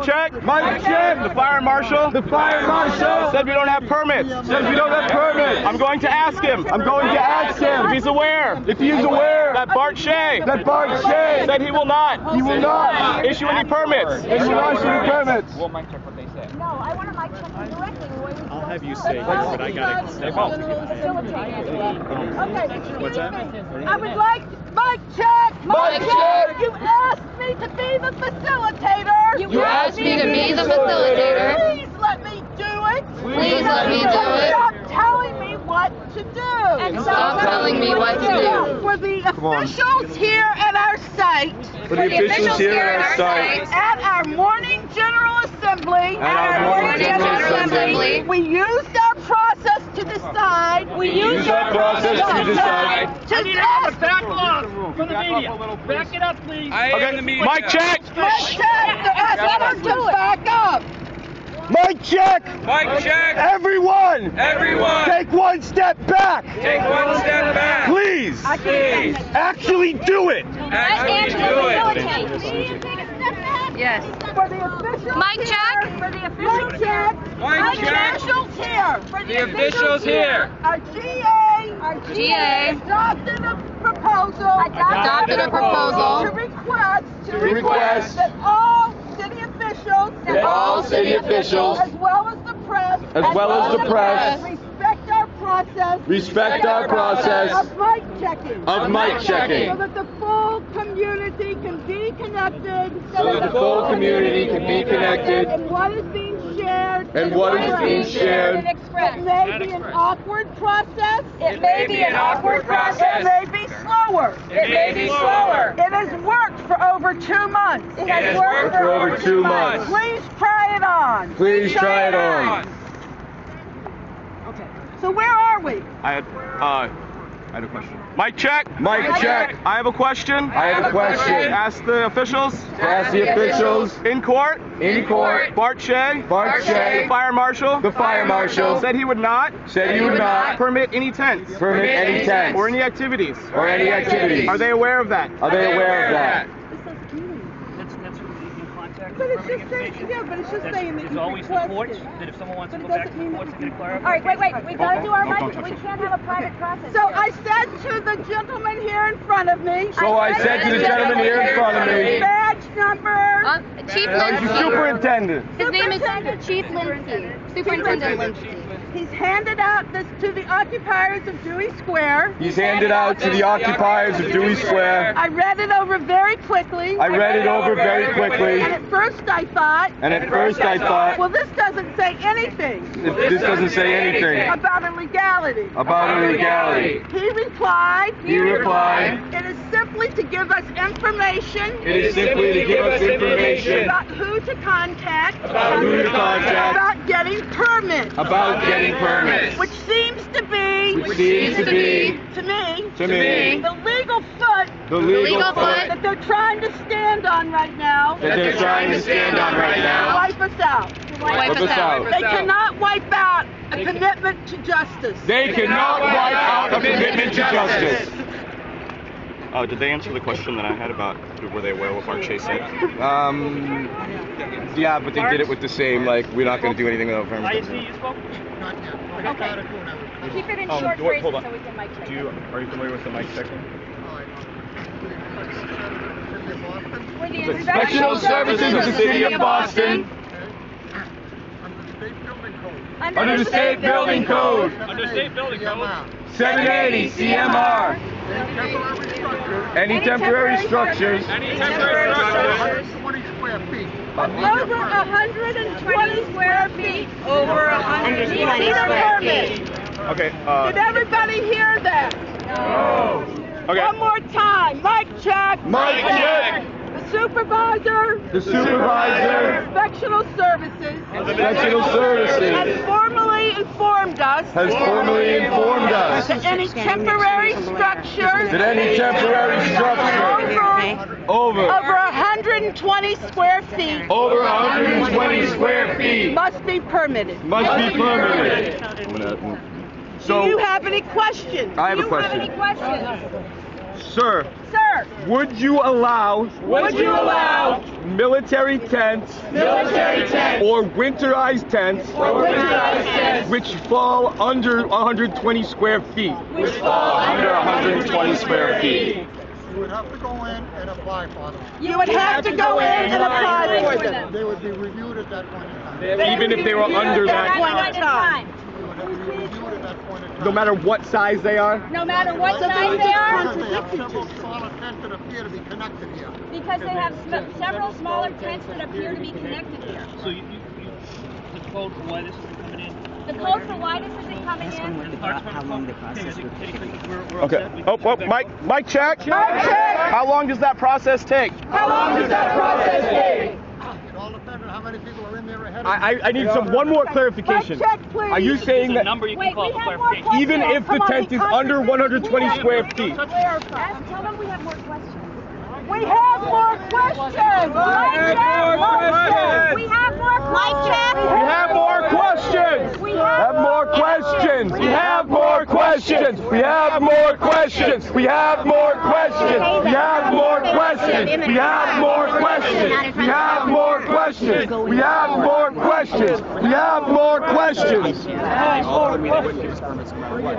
check. Mic check. The fire marshal. The fire marshal Said we don't have permits. says we don't have permits. I'm going to ask him. I'm going to ask him If he's aware. if he's aware That Bart Shea. that Bart Shea Said he will not. he will not Issue any permits. issue any permits. We'll mic check what they say. No, I want to mic check them directly. I'll have you say this, but I gotta step out. Okay. What's that? I would like mic check. Mic check. You asked me to be the facilitator. You asked me to be the facilitator. Please let me do it. Please let me do it. Stop telling me what to do. And stop telling me what to do. For the officials here at our site. For the officials here at our site. At our morning General Assembly. At our morning General Assembly. We used our process to decide. We used our process to decide. To test. Back off from the media. Back it up, please. Okay. Mic check. Mic check. They're asking us to back up. Mic check. Mic check. Everyone. Everyone. Take one step back. Take one step back. Please. Please. Actually do it. Actually do it. Yes. For the officials Mic check. here, for the officials here. Mic check. Officials here. For The officials here. Our GA. Our GA. Adopted a proposal. Adopted a proposal. To request that all city officials. That all city officials, As well as the press. Respect our process. Respect our process Of mic checking. of mic checking. So that the full community can be connected. So that the full community can be connected. And what is being shared. And what is being shared. It may be an awkward process. It may be an awkward process. It may be slower. It may be slower. It has worked for over 2 months. It has worked for over 2 months. Please try it on. Please try it on. Okay. So where are we? I had a question. Mic check. Mic check. I have a question. I have a question. Ask the officials. Ask the officials In court. in court. Bart Shea. Bart Shea, The fire marshal. the fire marshal, Said he would not said he would not permit any tents permit any tents or any activities. or any activities. Are they aware of that? Are they aware of that? That's who you can contact. But it's just saying, yeah, but it's just saying that There's you always the courts, requested. that if someone wants to But go it back to doesn't the mean courts, that they you- can clarify. All right, wait. We gotta do our mic. We can't have a private process. So I said to the gentleman here in front of me. So I said to the gentleman here in front of me, Badge number. Chief Mr. Lindsay. Superintendent, His name is Chief Lindsay. Superintendent Lindsay. He's handed out this to the occupiers of Dewey Square. he's handed out to the occupiers of Dewey Square. I read it over very quickly. I read it over very quickly, And at first I thought, well, this doesn't say anything this doesn't say anything about illegality. about illegality. He replied, It it is simply to give us information is simply to give us information about who to contact, about who to contact, about getting permits, about getting permits, which seems to be, which seems to be, to me, to me, the legal foot the legal foot that they're trying to stand on right now. that they're trying to stand on right now. Wipe us out. Wipe us out. They cannot wipe out a commitment to justice. They cannot wipe out a commitment to justice. Did they answer the question that I had about were they aware of what Bart Shea said? Yeah, but they did it with the same, like, we're not going to do anything without permits. ISD, you spoke? Keep it in short phrases hold on. so we can mic check. Are you familiar with the mic checking? Special services of the city of Boston under the state building code Under state building code. 780 CMR. Any temporary structures Over 120 square feet. Over 120 square feet. Okay. Did everybody hear that? Okay. One more time. Mic check. Mic check. The supervisor. The supervisor Inspectional services. Inspectional services Has formally informed us. has formally informed us That any temporary structure. that any temporary structure over 120 square feet. over 120 square feet Must be permitted. must be permitted. Do you have any questions? I have a Do you question. have any questions? Sir, Sir, would you allow military tents or winterized tents which fall under 120 square feet? Under 120 square feet. You would have to go in and apply for them. You would have to go in and apply for them. They would be reviewed at that point in time. Even if they were under that, Point in time. They would have to be reviewed at that point in time. no matter what size they are? no matter what size they are, Because they have several smaller tents that appear to be connected here. because they have several smaller tents that appear to be connected here. So the code for why this isn't coming in? The code for why this isn't coming in, How long the process would take? We're Okay. upset. Oh, Mike check. How long does that process take? How long does that process take? It all depends on how many people are in there ahead of I need one more clarification. Check, please. Are you saying There's a that number you can wait, call we for have more clarification. even if the tent is under 120 square feet? tell them we have more questions. We have more questions. We have more questions. We have more questions. We have more questions. We have more questions. We have more questions. We have more questions. We have more questions. We have more questions. We have more questions. We have more questions. We have more questions.